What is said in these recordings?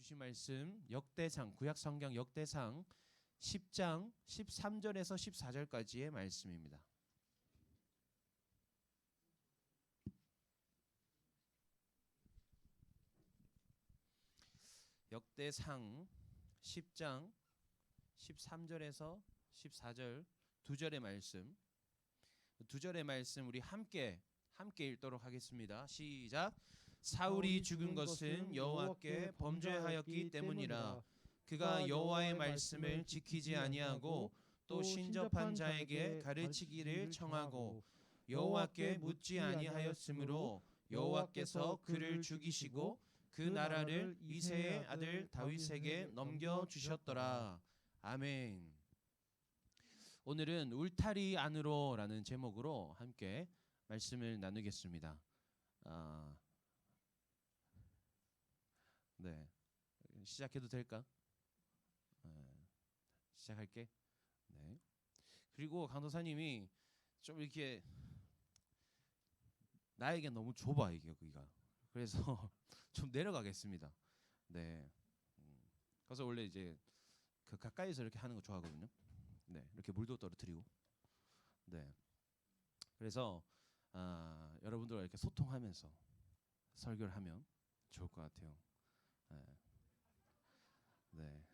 주신 말씀 역대상 구약 성경 역대상 10장 13절에서 14절까지의 말씀입니다. 역대상 10장 13절에서 14절 두 절의 말씀, 두 절의 말씀 우리 함께 읽도록 하겠습니다. 시작. 사울이 죽은 것은 여호와께 범죄하였기 때문이라. 그가 여호와의 말씀을 지키지 아니하고 또 신접한 자에게 가르치기를 청하고 여호와께 묻지 아니하였으므로 여호와께서 그를 죽이시고 그 나라를 이새의 아들 다윗에게 넘겨 주셨더라. 아멘. 오늘은 울타리 안으로라는 제목으로 함께 말씀을 나누겠습니다. 네, 시작해도 될까? 시작할게. 네. 그리고 강도사님이 좀 이렇게 나에게 너무 좁아 이게 여기가. 그래서 좀 내려가겠습니다. 네. 그래서 원래 이제 그 가까이서 이렇게 하는 거 좋아하거든요. 네, 이렇게 물도 떨어뜨리고. 네. 그래서 여러분들과 이렇게 소통하면서 설교를 하면 좋을 것 같아요. 네.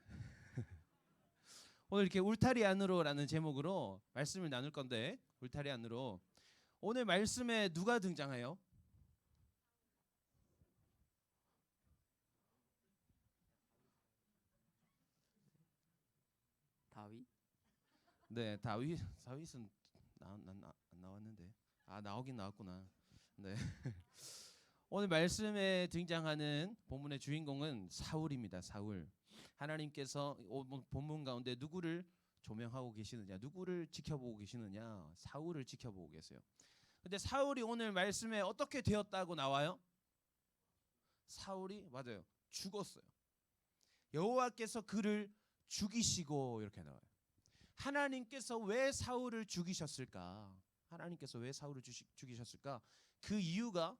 오늘 이렇게 울타리 안으로라는 제목으로 말씀을 나눌 건데, 울타리 안으로 오늘 말씀에 누가 등장해요? 다윗? 네, 다윗은 안 나왔는데. 나오긴 나왔구나. 네. 오늘 말씀에 등장하는 본문의 주인공은 사울입니다. 사울. 하나님께서 본문 가운데 누구를 조명하고 계시느냐, 누구를 지켜보고 계시느냐, 사울을 지켜보고 계세요. 근데 사울이 오늘 말씀에 어떻게 되었다고 나와요? 사울이 맞아요. 죽었어요. 여호와께서 그를 죽이시고 이렇게 나와요. 하나님께서 왜 사울을 죽이셨을까? 하나님께서 왜 사울을 죽이셨을까? 그 이유가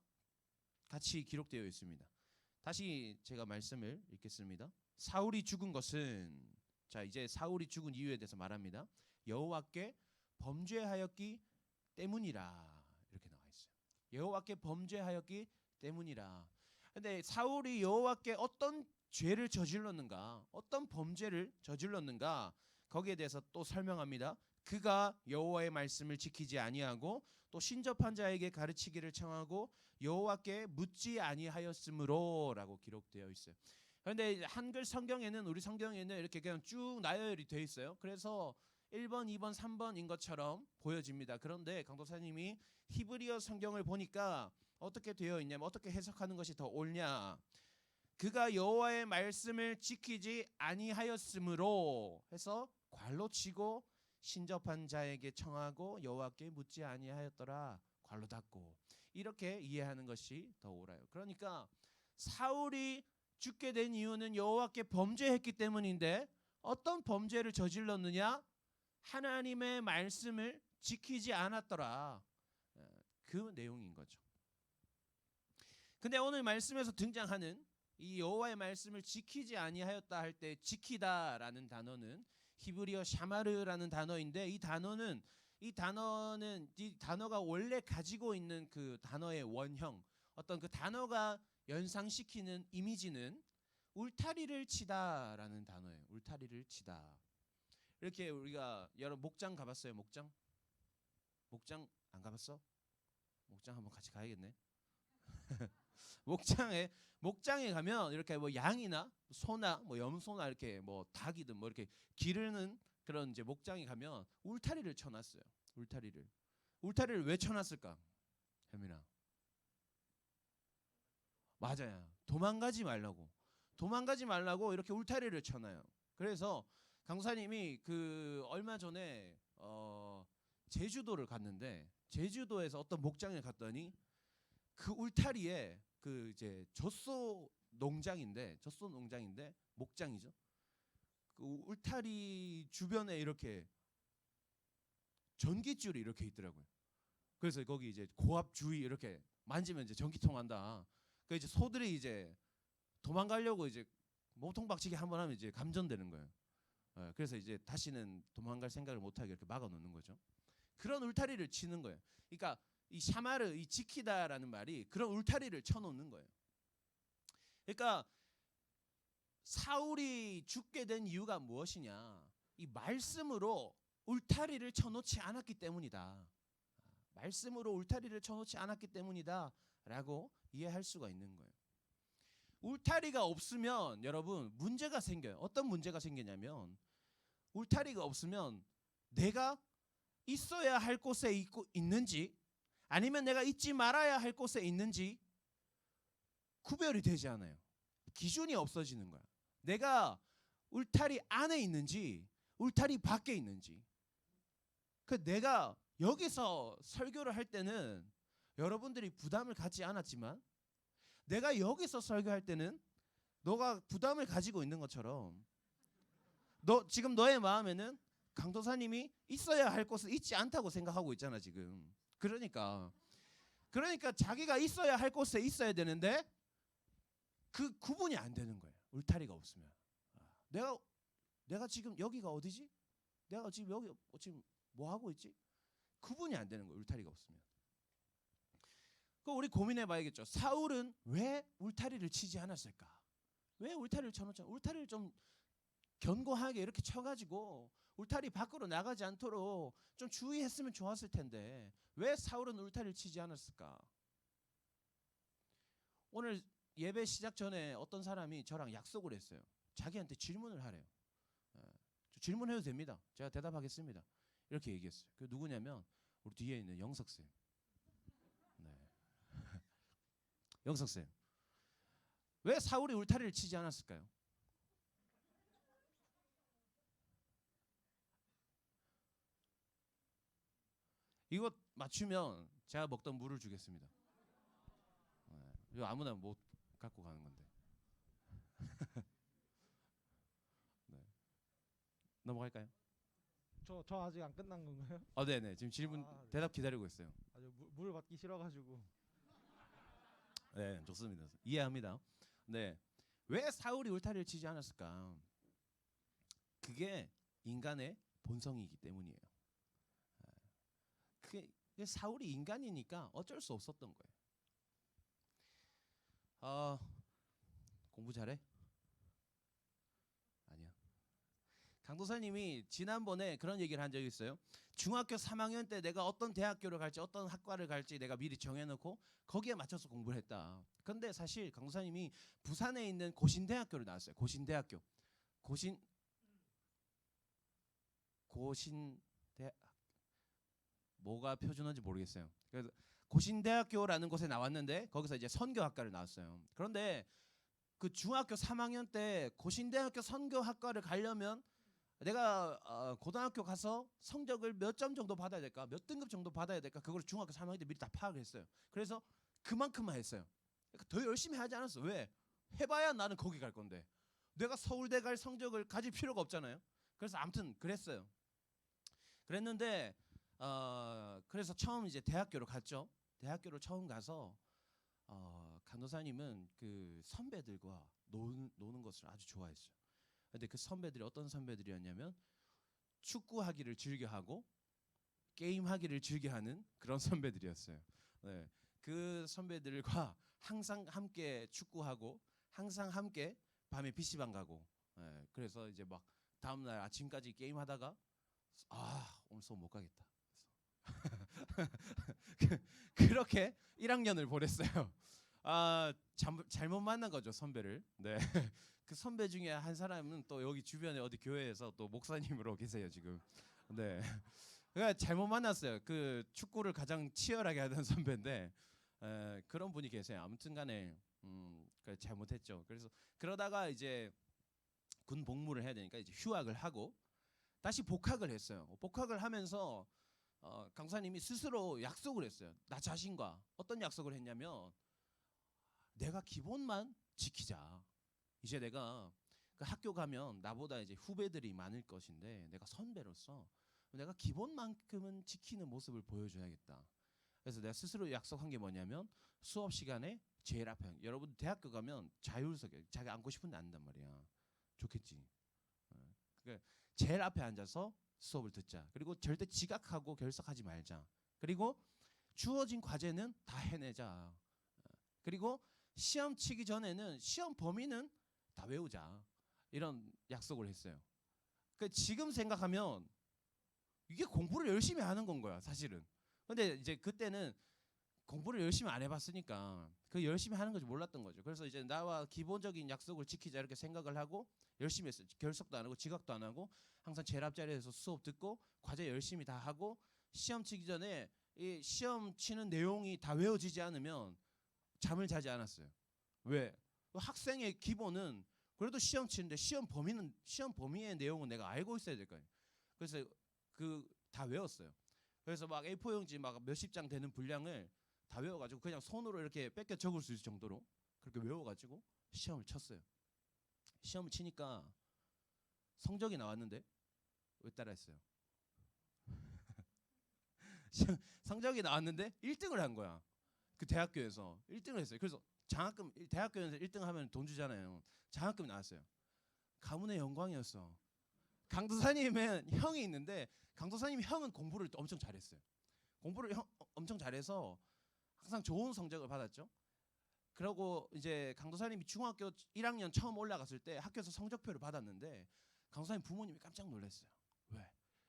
같이 기록되어 있습니다. 다시 제가 말씀을 읽겠습니다. 사울이 죽은 것은, 자 이제 사울이 죽은 이유에 대해서 말합니다. 여호와께 범죄하였기 때문이라 이렇게 나와 있어요. 여호와께 범죄하였기 때문이라. 근데 사울이 여호와께 어떤 죄를 저질렀는가, 어떤 범죄를 저질렀는가, 거기에 대해서 또 설명합니다. 그가 여호와의 말씀을 지키지 아니하고 또 신접한 자에게 가르치기를 청하고 여호와께 묻지 아니하였으므로라고 기록되어 있어요. 그런데 한글 성경에는, 우리 성경에는 이렇게 그냥 쭉 나열이 되어 있어요. 그래서 1번, 2번, 3번인 것처럼 보여집니다. 그런데 강도사님이 히브리어 성경을 보니까 어떻게 되어 있냐면, 어떻게 해석하는 것이 더 옳냐, 그가 여호와의 말씀을 지키지 아니하였으므로 해서 괄로 치고 신접한 자에게 청하고 여호와께 묻지 아니하였더라 괄로 닫고, 이렇게 이해하는 것이 더 옳아요. 그러니까 사울이 죽게 된 이유는 여호와께 범죄했기 때문인데, 어떤 범죄를 저질렀느냐? 하나님의 말씀을 지키지 않았더라, 그 내용인 거죠. 근데 오늘 말씀에서 등장하는 이 여호와의 말씀을 지키지 아니하였다 할 때 지키다라는 단어는 히브리어 샤마르라는 단어인데, 이 단어가 원래 가지고 있는 그 단어의 원형, 어떤 그 단어가 연상시키는 이미지는 울타리를 치다라는 단어예요. 울타리를 치다. 이렇게 우리가 여러분 목장 가봤어요? 목장 안 가봤어? 목장 한번 같이 가야겠네. 목장에 가면 이렇게 뭐 양이나 소나 뭐 염소나 이렇게 뭐 닭이든 뭐 이렇게 기르는 그런 이제 목장에 가면 울타리를 쳐놨어요. 울타리를 왜 쳐놨을까? 혜민아. 맞아요. 도망가지 말라고 이렇게 울타리를 쳐놔요. 그래서 강사님이 그 얼마 전에 제주도를 갔는데, 제주도에서 어떤 목장에 갔더니 그 울타리에 그 이제 젖소 농장인데 목장이죠. 그 울타리 주변에 이렇게 전기줄이 이렇게 있더라고요. 그래서 거기 이제 고압 주의 이렇게 만지면 이제 전기 통한다. 그 이제 소들이 이제 도망가려고 이제 몸통박치기 한번 하면 이제 감전되는 거예요. 그래서 이제 다시는 도망갈 생각을 못하게 이렇게 막아놓는 거죠. 그런 울타리를 치는 거예요. 그러니까 이 샤마르, 이 지키다라는 말이 그런 울타리를 쳐놓는 거예요. 그러니까 사울이 죽게 된 이유가 무엇이냐? 이 말씀으로 울타리를 쳐놓지 않았기 때문이다. 말씀으로 울타리를 쳐놓지 않았기 때문이다라고 이해할 수가 있는 거예요. 울타리가 없으면 여러분 문제가 생겨요. 어떤 문제가 생기냐면 울타리가 없으면 내가 있어야 할 곳에 있는지 아니면 내가 있지 말아야 할 곳에 있는지 구별이 되지 않아요. 기준이 없어지는 거야. 내가 울타리 안에 있는지 울타리 밖에 있는지. 그 내가 여기서 설교를 할 때는 여러분들이 부담을 갖지 않았지만 내가 여기서 설교할 때는 너가 부담을 가지고 있는 것처럼 지금 너의 마음에는 강도사님이 있어야 할 곳에 있지 않다고 생각하고 있잖아 지금. 그러니까 자기가 있어야 할 곳에 있어야 되는데 그 구분이 안 되는 거예요. 울타리가 없으면. 내가 지금 여기가 어디지? 내가 지금 여기 지금 뭐 하고 있지? 구분이 안 되는 거예요. 울타리가 없으면. 그 우리 고민해 봐야겠죠. 사울은 왜 울타리를 치지 않았을까? 왜 울타리를 쳐놓지? 울타리를 좀 견고하게 이렇게 쳐가지고 울타리 밖으로 나가지 않도록 좀 주의했으면 좋았을 텐데 왜 사울은 울타리를 치지 않았을까? 오늘 예배 시작 전에 어떤 사람이 저랑 약속을 했어요. 자기한테 질문을 하래요. 질문해도 됩니다. 제가 대답하겠습니다. 이렇게 얘기했어요. 그 누구냐면 우리 뒤에 있는 영석쌤. 네. 영석쌤. 왜 사울이 울타리를 치지 않았을까요? 이거 맞추면 제가 먹던 물을 주겠습니다. 이거 아무나 못 갖고 가는 건데. 네. 넘어갈까요? 저 아직 안 끝난 건가요? 네네. 지금 질문 네. 대답 기다리고 있어요. 아주 물 받기 싫어가지고. 네, 좋습니다. 이해합니다. 네, 왜 사울이 울타리를 치지 않았을까? 그게 인간의 본성이기 때문이에요. 그게 사울이 인간이니까 어쩔 수 없었던 거예요. 공부 잘해? 아니야. 강도사님이 지난번에 그런 얘기를 한 적이 있어요. 중학교 3학년 때 내가 어떤 대학교를 갈지 어떤 학과를 갈지 내가 미리 정해놓고 거기에 맞춰서 공부를 했다. 근데 사실 강도사님이 부산에 있는 고신대학교를 나왔어요. 고신대학교. 고신대 뭐가 표준어인지 모르겠어요. 그래서 고신대학교라는 곳에 나왔는데 거기서 이제 선교학과를 나왔어요. 그런데 그 중학교 3학년 때 고신대학교 선교학과를 가려면 내가 고등학교 가서 성적을 몇 점 정도 받아야 될까? 몇 등급 정도 받아야 될까? 그걸 중학교 3학년 때 미리 다 파악을 했어요. 그래서 그만큼만 했어요. 그러니까 더 열심히 하지 않았어. 왜? 해봐야 나는 거기 갈 건데. 내가 서울대 갈 성적을 가질 필요가 없잖아요. 그래서 아무튼 그랬어요. 그랬는데 그래서 처음 이제 대학교로 갔죠. 대학교로 처음 가서 간호사님은 그 선배들과 노는 것을 아주 좋아했어요. 근데 그 선배들이 어떤 선배들이었냐면 축구하기를 즐겨하고 게임하기를 즐겨하는 그런 선배들이었어요. 네, 그 선배들과 항상 함께 축구하고 항상 함께 밤에 PC방 가고. 네, 그래서 이제 막 다음날 아침까지 게임하다가 오늘 수업 못 가겠다. 그렇게 1학년을 보냈어요. 잘못 만난 거죠 선배를. 네. 그 선배 중에 한 사람은 또 여기 주변에 어디 교회에서 또 목사님으로 계세요 지금. 네. 그러니까 잘못 만났어요. 그 축구를 가장 치열하게 하던 선배인데 그런 분이 계세요. 아무튼간에 잘못했죠. 그래서 그러다가 이제 군 복무를 해야 되니까 이제 휴학을 하고 다시 복학을 했어요. 복학을 하면서 강사님이 스스로 약속을 했어요. 나 자신과 어떤 약속을 했냐면 내가 기본만 지키자. 이제 내가 그 학교 가면 나보다 이제 후배들이 많을 것인데 내가 선배로서 내가 기본만큼은 지키는 모습을 보여줘야겠다. 그래서 내가 스스로 약속한 게 뭐냐면 수업 시간에 제일 앞에 여러분 대학교 가면 자율석에 자기 앉고 싶은데 앉는단 말이야. 좋겠지. 그러니까 제일 앞에 앉아서 수업을 듣자. 그리고 절대 지각하고 결석하지 말자. 그리고 주어진 과제는 다 해내자. 그리고 시험 치기 전에는 시험 범위는 다 외우자. 이런 약속을 했어요. 그 지금 생각하면 이게 공부를 열심히 하는 건 거야, 사실은. 근데 이제 그때는 공부를 열심히 안 해봤으니까 그 열심히 하는 건지 몰랐던 거죠. 그래서 이제 나와 기본적인 약속을 지키자 이렇게 생각을 하고 열심히 했어요. 결석도 안 하고 지각도 안 하고 항상 제일 앞자리에서 수업 듣고 과제 열심히 다 하고 시험 치기 전에 이 시험 치는 내용이 다 외워지지 않으면 잠을 자지 않았어요. 왜? 학생의 기본은 그래도 시험 치는데 시험 범위의 내용은 내가 알고 있어야 될 거 아니에요. 그래서 그 다 외웠어요. 그래서 막 A4 용지 막 몇십 장 되는 분량을 다 외워가지고 그냥 손으로 이렇게 뺏겨 적을 수 있을 정도로 그렇게 외워가지고 시험을 쳤어요. 시험을 치니까 성적이 나왔는데 왜 따라했어요? 성적이 나왔는데 1등을 한 거야. 그 대학교에서 1등을 했어요. 그래서 장학금 대학교에서 1등 하면 돈 주잖아요. 장학금이 나왔어요. 가문의 영광이었어. 강도사님은 형이 있는데 강도사님 형은 공부를 엄청 잘했어요. 공부를 엄청 잘해서 항상 좋은 성적을 받았죠. 그리고 이제 강도사님이 중학교 1학년 처음 올라갔을 때 학교에서 성적표를 받았는데 강도사님 부모님이 깜짝 놀랐어요. 왜?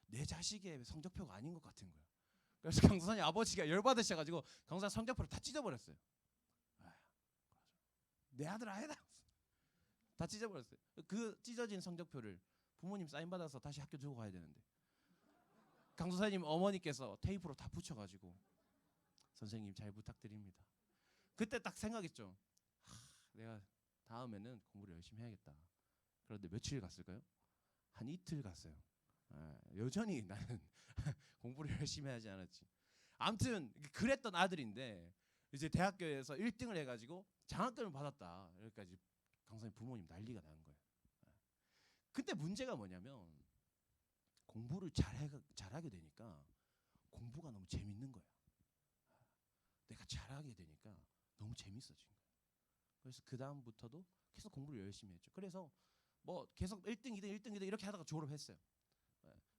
내 자식의 성적표가 아닌 것 같은 거예요. 그래서 강도사님 아버지가 열받으셔가지고 강도사님 성적표를 다 찢어버렸어요. 내 아들 아니다. 다 찢어버렸어요. 그 찢어진 성적표를 부모님 사인 받아서 다시 학교 두고 가야 되는데 강도사님 어머니께서 테이프로 다 붙여가지고 선생님 잘 부탁드립니다. 그때 딱 생각했죠. 내가 다음에는 공부를 열심히 해야겠다. 그런데 며칠 갔을까요? 한 이틀 갔어요. 여전히 나는 공부를 열심히 하지 않았지. 아무튼 그랬던 아들인데 이제 대학교에서 1등을 해가지고 장학금을 받았다. 여기까지 강사님 부모님 난리가 난 거예요. 근데 문제가 뭐냐면 공부를 잘하게 되니까 공부가 너무 재밌는 거야. 내가 잘하게 되니까 너무 재밌어진 거야. 그래서 그 다음부터도 계속 공부를 열심히 했죠. 그래서 뭐 계속 1등, 2등, 1등, 2등 이렇게 하다가 졸업했어요.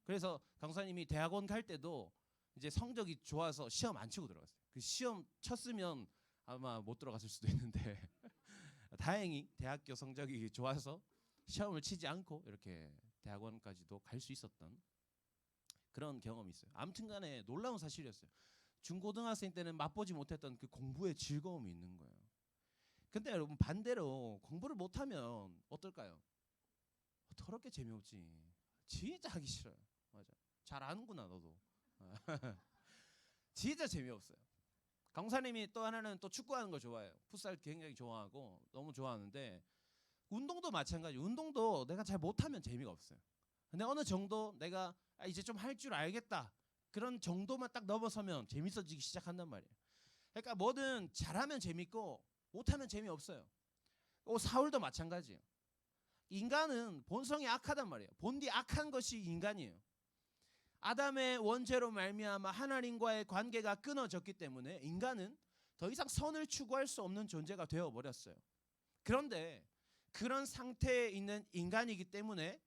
그래서 강사님이 대학원 갈 때도 이제 성적이 좋아서 시험 안 치고 들어갔어요. 그 시험 쳤으면 아마 못 들어갔을 수도 있는데 다행히 대학교 성적이 좋아서 시험을 치지 않고 이렇게 대학원까지도 갈 수 있었던 그런 경험이 있어요. 아무튼간에 놀라운 사실이었어요. 중고등학생 때는 맛보지 못했던 그 공부의 즐거움이 있는 거예요. 근데 여러분 반대로 공부를 못하면 어떨까요? 더럽게 재미없지. 진짜 하기 싫어요. 맞아. 잘 아는구나 너도. 진짜 재미없어요. 강사님이 또 하나는 또 축구하는 거 좋아해요. 풋살 굉장히 좋아하고 너무 좋아하는데 운동도 마찬가지. 운동도 내가 잘 못하면 재미가 없어요. 근데 어느 정도 내가 이제 좀 할 줄 알겠다. 그런 정도만 딱 넘어서면 재밌어지기 시작한단 말이에요. 그러니까 뭐든 잘하면 재밌고 못하면 재미없어요. 사울도 마찬가지예요. 인간은 본성이 악하단 말이에요. 본디 악한 것이 인간이에요. 아담의 원죄로 말미암아 하나님과의 관계가 끊어졌기 때문에 인간은 더 이상 선을 추구할 수 없는 존재가 되어버렸어요. 그런데 그런 상태에 있는 인간이기 때문에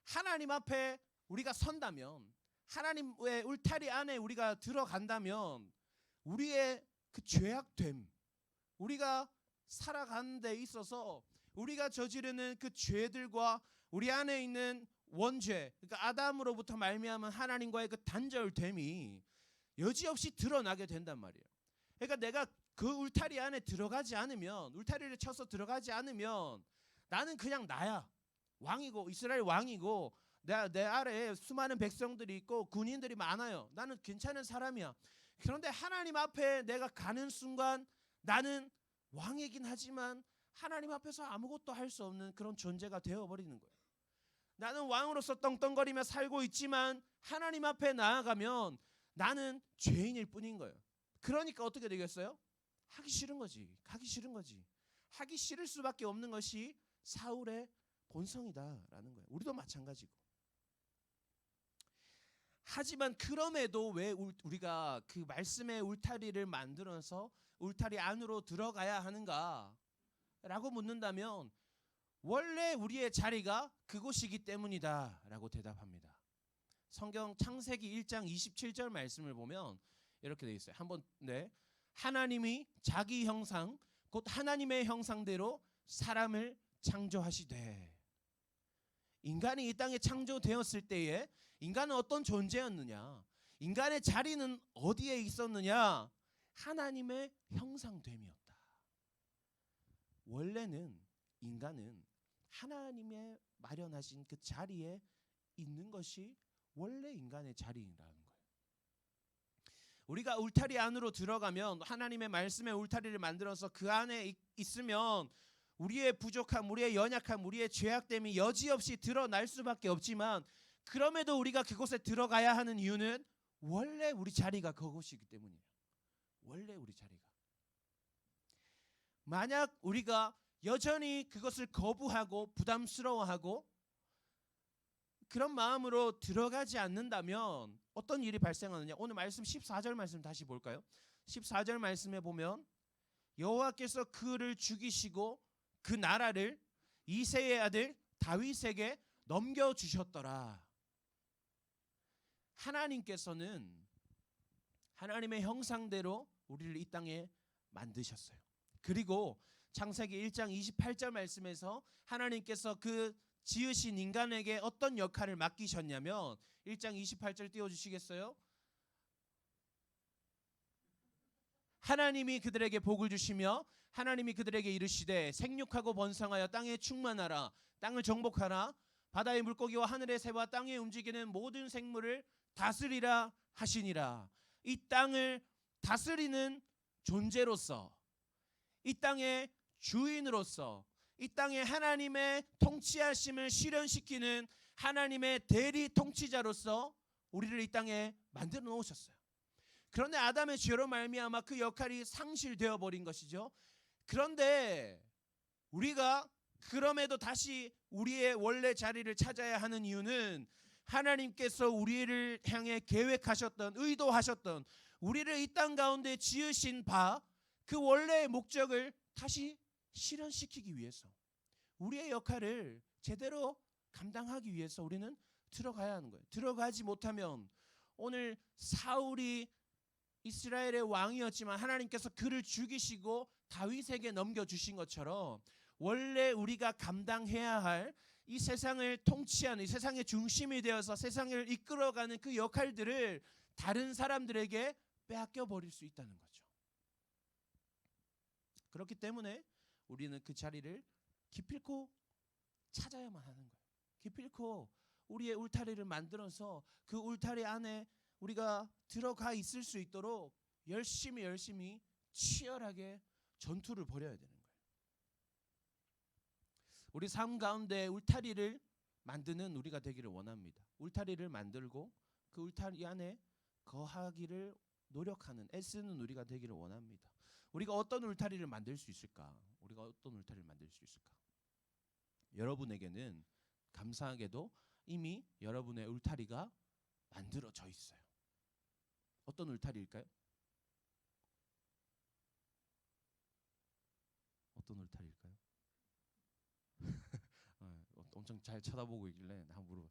하나님 앞에 우리가 선다면 하나님의 울타리 안에 우리가 들어간다면 우리의 그 죄악됨, 우리가 살아가는 데 있어서 우리가 저지르는 그 죄들과 우리 안에 있는 원죄, 그러니까 아담으로부터 말미암은 하나님과의 그 단절됨이 여지없이 드러나게 된단 말이에요. 그러니까 내가 그 울타리 안에 들어가지 않으면, 울타리를 쳐서 들어가지 않으면 나는 그냥 나야. 왕이고 이스라엘 왕이고 내 아래에 수많은 백성들이 있고 군인들이 많아요. 나는 괜찮은 사람이야. 그런데 하나님 앞에 내가 가는 순간 나는 왕이긴 하지만 하나님 앞에서 아무것도 할 수 없는 그런 존재가 되어버리는 거예요. 나는 왕으로서 떵떵거리며 살고 있지만 하나님 앞에 나아가면 나는 죄인일 뿐인 거예요. 그러니까 어떻게 되겠어요? 하기 싫은 거지. 가기 싫은 거지. 하기 싫을 수밖에 없는 것이 사울의 본성이다라는 거예요. 우리도 마찬가지고. 하지만 그럼에도 왜 우리가 그 말씀의 울타리를 만들어서 울타리 안으로 들어가야 하는가라고 묻는다면 원래 우리의 자리가 그곳이기 때문이다라고 대답합니다. 성경 창세기 1장 27절 말씀을 보면 이렇게 되어 있어요. 한번 하나님이 자기 형상 곧 하나님의 형상대로 사람을 창조하시되. 인간이 이 땅에 창조되었을 때에 인간은 어떤 존재였느냐? 인간의 자리는 어디에 있었느냐? 하나님의 형상됨이었다. 원래는 인간은 하나님의 마련하신 그 자리에 있는 것이 원래 인간의 자리라는 거예요. 우리가 울타리 안으로 들어가면 하나님의 말씀의 울타리를 만들어서 그 안에 있으면 우리의 부족함, 우리의 연약함, 우리의 죄악됨이 여지없이 드러날 수밖에 없지만 그럼에도 우리가 그곳에 들어가야 하는 이유는 원래 우리 자리가 그곳이기 때문이에요. 원래 우리 자리가. 만약 우리가 여전히 그것을 거부하고 부담스러워하고 그런 마음으로 들어가지 않는다면 어떤 일이 발생하느냐? 오늘 말씀 14절 말씀 다시 볼까요? 14절 말씀에 보면 여호와께서 그를 죽이시고 그 나라를 이새의 아들 다윗에게 넘겨주셨더라. 하나님께서는 하나님의 형상대로 우리를 이 땅에 만드셨어요. 그리고 창세기 1장 28절 말씀에서 하나님께서 그 지으신 인간에게 어떤 역할을 맡기셨냐면 1장 28절 띄워주시겠어요? 하나님이 그들에게 복을 주시며 하나님이 그들에게 이르시되 생육하고 번성하여 땅에 충만하라. 땅을 정복하라. 바다의 물고기와 하늘의 새와 땅에 움직이는 모든 생물을 다스리라 하시니라. 이 땅을 다스리는 존재로서 이 땅의 주인으로서 이 땅에 하나님의 통치하심을 실현시키는 하나님의 대리 통치자로서 우리를 이 땅에 만들어 놓으셨어요. 그런데 아담의 죄로 말미암아 그 역할이 상실되어 버린 것이죠. 그런데 우리가 그럼에도 다시 우리의 원래 자리를 찾아야 하는 이유는 하나님께서 우리를 향해 계획하셨던 의도하셨던 우리를 이 땅 가운데 지으신 바 그 원래의 목적을 다시 실현시키기 위해서 우리의 역할을 제대로 감당하기 위해서 우리는 들어가야 하는 거예요. 들어가지 못하면 오늘 사울이 이스라엘의 왕이었지만 하나님께서 그를 죽이시고 다윗에게 넘겨주신 것처럼 원래 우리가 감당해야 할 이 세상을 통치하는 이 세상의 중심이 되어서 세상을 이끌어가는 그 역할들을 다른 사람들에게 빼앗겨 버릴 수 있다는 거죠. 그렇기 때문에 우리는 그 자리를 기필코 찾아야만 하는 거예요. 기필코 우리의 울타리를 만들어서 그 울타리 안에 우리가 들어가 있을 수 있도록 열심히 치열하게 전투를 벌여야 되는 거예요. 우리 삶 가운데 울타리를 만드는 우리가 되기를 원합니다. 울타리를 만들고 그 울타리 안에 거하기를 노력하는 애쓰는 우리가 되기를 원합니다. 우리가 어떤 울타리를 만들 수 있을까? 우리가 어떤 울타리를 만들 수 있을까? 여러분에게는 감사하게도 이미 여러분의 울타리가 만들어져 있어요. 어떤 울타리일까요? 어떤 울타리일까요? 엄청 잘 쳐다보고 있길래 한번 물어봐.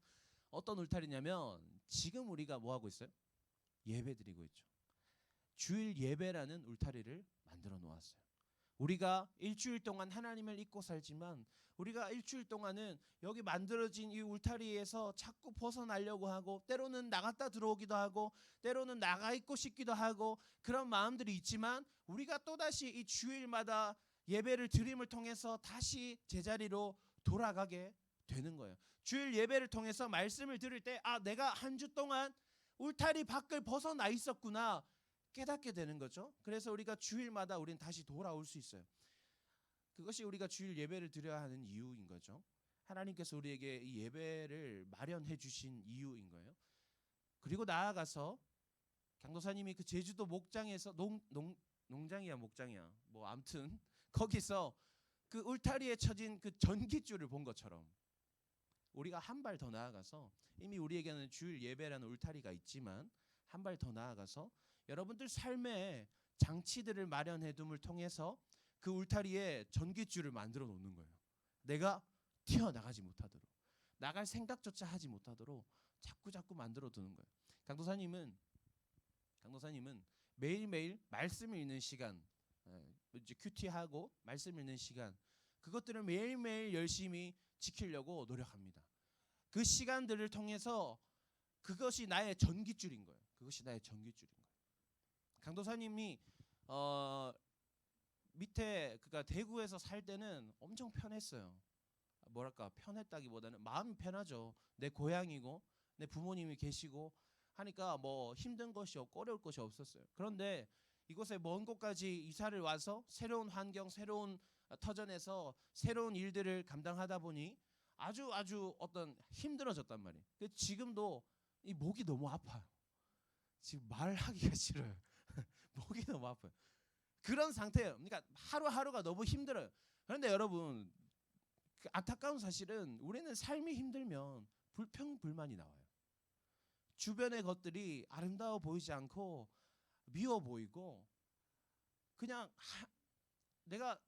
어떤 울타리냐면 지금 우리가 뭐 하고 있어요? 예배 드리고 있죠. 주일 예배라는 울타리를 만들어 놓았어요. 우리가 일주일 동안 하나님을 잊고 살지만 우리가 일주일 동안은 여기 만들어진 이 울타리에서 자꾸 벗어나려고 하고 때로는 나갔다 들어오기도 하고 때로는 나가 있고 싶기도 하고 그런 마음들이 있지만 우리가 또다시 이 주일마다 예배를 드림을 통해서 다시 제자리로 돌아가게 되는 거예요. 주일 예배를 통해서 말씀을 들을 때 내가 한 주 동안 울타리 밖을 벗어나 있었구나 깨닫게 되는 거죠. 그래서 우리가 주일마다 우리는 다시 돌아올 수 있어요. 그것이 우리가 주일 예배를 드려야 하는 이유인 거죠. 하나님께서 우리에게 이 예배를 마련해 주신 이유인 거예요. 그리고 나아가서 강도사님이 그 제주도 목장에서 농장이야 목장이야 뭐 아무튼 거기서 그 울타리에 쳐진 그 전깃줄을 본 것처럼 우리가 한 발 더 나아가서 이미 우리에게는 주일 예배라는 울타리가 있지만 한 발 더 나아가서 여러분들 삶에 장치들을 마련해 둠을 통해서 그 울타리에 전깃줄을 만들어 놓는 거예요. 내가 튀어나가지 못하도록, 나갈 생각조차 하지 못하도록 자꾸 만들어 두는 거예요. 강도사님은 매일매일 말씀 읽는 시간, 이제 큐티하고 말씀 읽는 시간, 그것들을 매일매일 열심히 지키려고 노력합니다. 그 시간들을 통해서 그것이 나의 전깃줄인 거예요. 그것이 나의 전깃줄인 거예요. 강도사님이 밑에 그러니까 대구에서 살 때는 엄청 편했어요. 뭐랄까 편했다기보다는 마음이 편하죠. 내 고향이고 내 부모님이 계시고 하니까 뭐 힘든 것이 없고 어려울 것이 없었어요. 그런데 이곳에 먼 곳까지 이사를 와서 새로운 환경, 새로운 터전에서 새로운 일들을 감당하다 보니 아주 어떤 힘들어졌단 말이에요. 지금도 이 목이 너무 아파요. 지금 말하기가 싫어요. 목이 너무 아파요. 그런 상태예요. 그러니까 하루하루가 너무 힘들어요. 그런데 여러분, 그 안타까운 사실은 우리는 삶이 힘들면 불평불만이 나와요. 주변의 것들이 아름다워 보이지 않고 미워 보이고 그냥 내가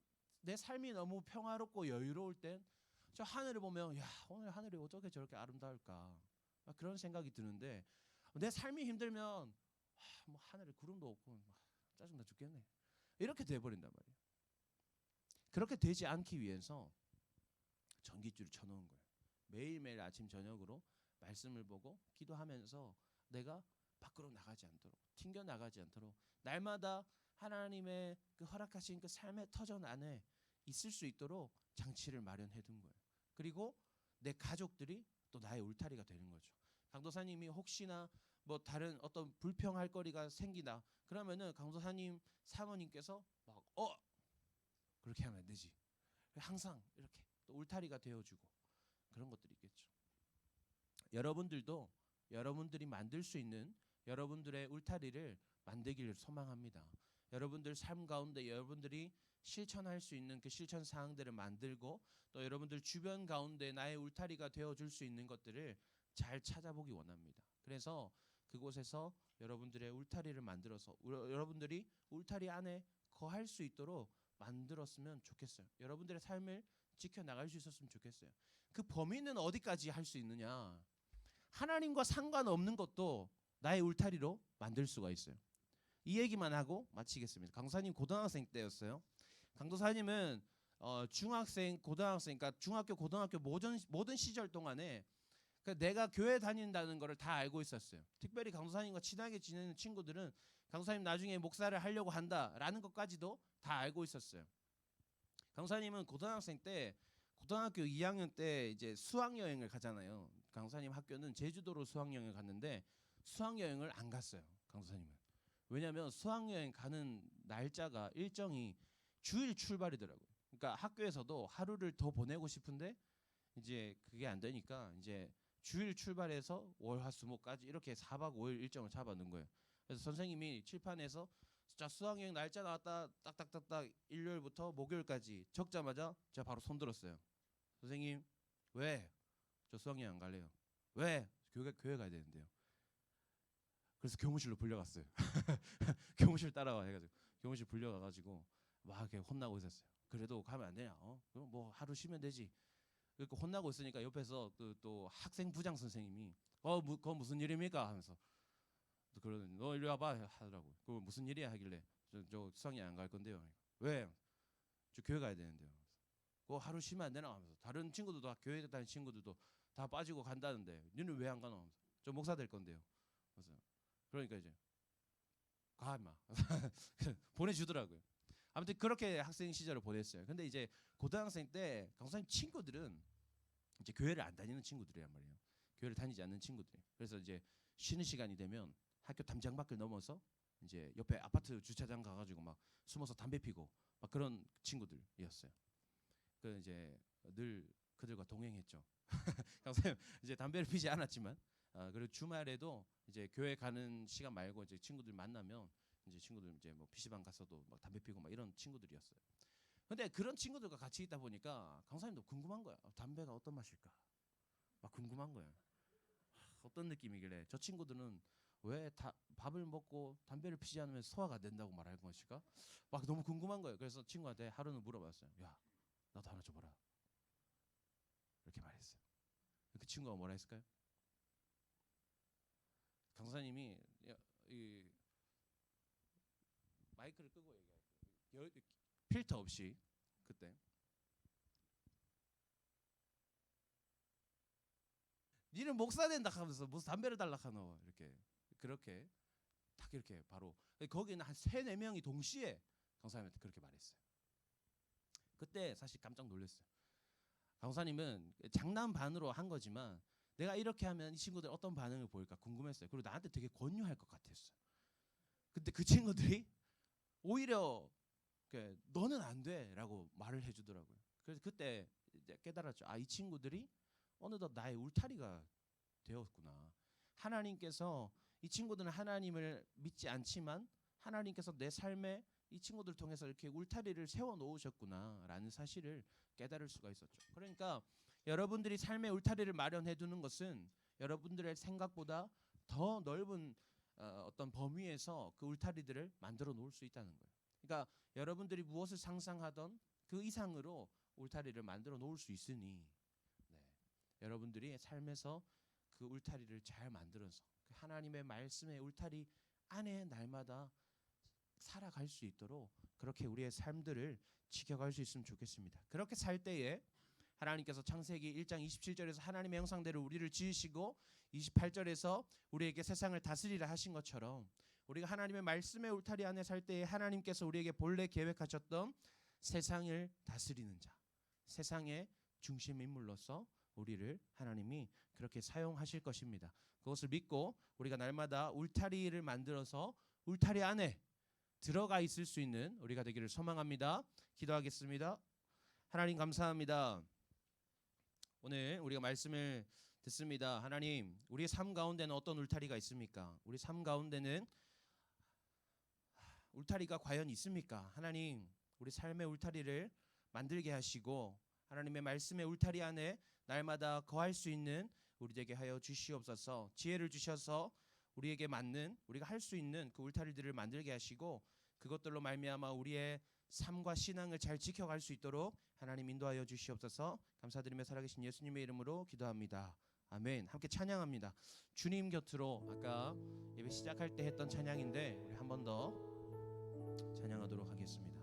내 삶이 너무 평화롭고 여유로울 땐 저 하늘을 보면 야 오늘 하늘이 어떻게 저렇게 아름다울까 그런 생각이 드는데 내 삶이 힘들면 뭐 하늘에 구름도 없고 짜증나 죽겠네 이렇게 돼버린단 말이에요. 그렇게 되지 않기 위해서 전깃줄을 쳐놓은 거예요. 매일매일 아침 저녁으로 말씀을 보고 기도하면서 내가 밖으로 나가지 않도록 튕겨 나가지 않도록 날마다 하나님의 그 허락하신 그 삶의 터전 안에 있을 수 있도록 장치를 마련해 둔 거예요. 그리고 내 가족들이 또 나의 울타리가 되는 거죠. 강도사님이 혹시나 뭐 다른 어떤 불평할 거리가 생기나 그러면은 강도사님 사모님께서 막 그렇게 하면 안 되지. 항상 이렇게 또 울타리가 되어주고 그런 것들이 있겠죠. 여러분들도 여러분들이 만들 수 있는 여러분들의 울타리를 만들기를 소망합니다. 여러분들 삶 가운데 여러분들이 실천할 수 있는 그 실천 사항들을 만들고 또 여러분들 주변 가운데 나의 울타리가 되어줄 수 있는 것들을 잘 찾아보기 원합니다. 그래서 그곳에서 여러분들의 울타리를 만들어서 여러분들이 울타리 안에 거할 수 있도록 만들었으면 좋겠어요. 여러분들의 삶을 지켜나갈 수 있었으면 좋겠어요. 그 범위는 어디까지 할 수 있느냐? 하나님과 상관없는 것도 나의 울타리로 만들 수가 있어요. 이 얘기만 하고 마치겠습니다. 강도사님 고등학생 때였어요. 강도사님은 중학생, 고등학생, 그러니까 중학교, 고등학교 모든 시절 동안에 내가 교회 다닌다는 것을 다 알고 있었어요. 특별히 강도사님과 친하게 지내는 친구들은 강도사님 나중에 목사를 하려고 한다라는 것까지도 다 알고 있었어요. 강도사님은 고등학생 때 고등학교 2학년 때 이제 수학여행을 가잖아요. 강도사님 학교는 제주도로 수학여행을 갔는데 수학여행을 안 갔어요. 강도사님은. 왜냐하면 수학여행 가는 날짜가 일정이 주일 출발이더라고요. 그러니까 학교에서도 하루를 더 보내고 싶은데 이제 그게 안 되니까 이제 주일 출발해서 월화수목까지 이렇게 4박 5일 일정을 잡아놓은 거예요. 그래서 선생님이 칠판에서 자 수학여행 날짜 나왔다 딱딱딱딱 일요일부터 목요일까지 적자마자 제가 바로 손 들었어요. 선생님 왜? 저 수학여행 안 갈래요. 왜? 교회 가야 되는데요. 그래서 교무실로 불려갔어요. 교무실 따라와 해가지고 교무실 불려가가지고 막 이렇게 혼나고 있었어요. 그래도 가면 안 되냐? 그럼 뭐 하루 쉬면 되지. 그렇게 혼나고 있으니까 옆에서 또 학생 부장 선생님이 그거 무슨 일입니까? 하면서 또 그러더니 너 이리 와봐 하더라고요. 그거 무슨 일이야 하길래 저 수학여행 안 갈 건데요. 왜? 저 교회 가야 되는데요. 그거 하루 쉬면 안 되나? 하면서 다른 친구들도 교회 다니는 친구들도 다 빠지고 간다는데 너는 왜 안 가노? 하면서 저 목사 될 건데요. 그래서 그러니까 이제 가 임마 보내주더라고요. 아무튼 그렇게 학생 시절을 보냈어요. 근데 이제 고등학생 때 강사님 친구들은 이제 교회를 안 다니는 친구들이란 말이에요. 교회를 다니지 않는 친구들. 그래서 이제 쉬는 시간이 되면 학교 담장 밖을 넘어서 이제 옆에 아파트 주차장 가가지고 막 숨어서 담배 피고 막 그런 친구들이었어요. 그 이제 늘 그들과 동행했죠. 강사님 이제 담배를 피지 않았지만 그리고 주말에도 이제 교회 가는 시간 말고 이제 친구들 만나면 이제 친구들 이제 뭐 PC방 가서도 막 담배 피고 막 이런 친구들이었어요. 근데 그런 친구들과 같이 있다 보니까 강사님도 궁금한 거야. 담배가 어떤 맛일까? 막 궁금한 거예요. 어떤 느낌이길래 저 친구들은 왜 밥을 먹고 담배를 피지 않으면 소화가 안 된다고 말할 것일까? 막 너무 궁금한 거예요. 그래서 친구한테 하루는 물어봤어요. 야, 나도 하나 줘봐라. 이렇게 말했어요. 그 친구가 뭐라 했을까요? 강사님이 이 마이크를 끄고 얘기할게요. 필터 없이 그때 니는 목사 된다 하면서 무슨 담배를 달라 하노 이렇게 그렇게 딱 이렇게 바로 거기는 한 3-4명이 동시에 강사님한테 그렇게 말했어요. 그때 사실 깜짝 놀랐어요. 강사님은 장난 반으로 한 거지만 내가 이렇게 하면 이 친구들 어떤 반응을 보일까 궁금했어요. 그리고 나한테 되게 권유할 것 같았어요. 근데 그 친구들이 오히려 너는 안 돼라고 말을 해주더라고요. 그래서 그때 이제 깨달았죠. 아, 이 친구들이 어느덧 나의 울타리가 되었구나. 하나님께서 이 친구들은 하나님을 믿지 않지만 하나님께서 내 삶에 이 친구들 통해서 이렇게 울타리를 세워 놓으셨구나라는 사실을 깨달을 수가 있었죠. 그러니까 여러분들이 삶의 울타리를 마련해 두는 것은 여러분들의 생각보다 더 넓은 어떤 범위에서 그 울타리들을 만들어 놓을 수 있다는 거예요. 그러니까 여러분들이 무엇을 상상하던 그 이상으로 울타리를 만들어 놓을 수 있으니 여러분들이 삶에서 그 울타리를 잘 만들어서 그 하나님의 말씀의 울타리 안에 날마다 살아갈 수 있도록 그렇게 우리의 삶들을 지켜갈 수 있으면 좋겠습니다. 그렇게 살 때에 하나님께서 창세기 1장 27절에서 하나님의 형상대로 우리를 지으시고 28절에서 우리에게 세상을 다스리라 하신 것처럼 우리가 하나님의 말씀의 울타리 안에 살 때에 하나님께서 우리에게 본래 계획하셨던 세상을 다스리는 자, 세상의 중심 인물로서 우리를 하나님이 그렇게 사용하실 것입니다. 그것을 믿고 우리가 날마다 울타리를 만들어서 울타리 안에 들어가 있을 수 있는 우리가 되기를 소망합니다. 기도하겠습니다. 하나님 감사합니다. 오늘 우리가 말씀을 듣습니다. 하나님, 우리의 삶 가운데는 어떤 울타리가 있습니까? 우리 삶 가운데는 울타리가 과연 있습니까? 하나님, 우리 삶의 울타리를 만들게 하시고 하나님의 말씀의 울타리 안에 날마다 거할 수 있는 우리에게 하여 주시옵소서. 지혜를 주셔서 우리에게 맞는 우리가 할 수 있는 그 울타리들을 만들게 하시고 그것들로 말미암아 우리의 삶과 신앙을 잘 지켜갈 수 있도록 하나님 인도하여 주시옵소서. 감사드리며 살아계신 예수님의 이름으로 기도합니다. 아멘. 함께 찬양합니다. 주님 곁으로 아까 예배 시작할 때 했던 찬양인데 우리 한 번 더 찬양하도록 하겠습니다.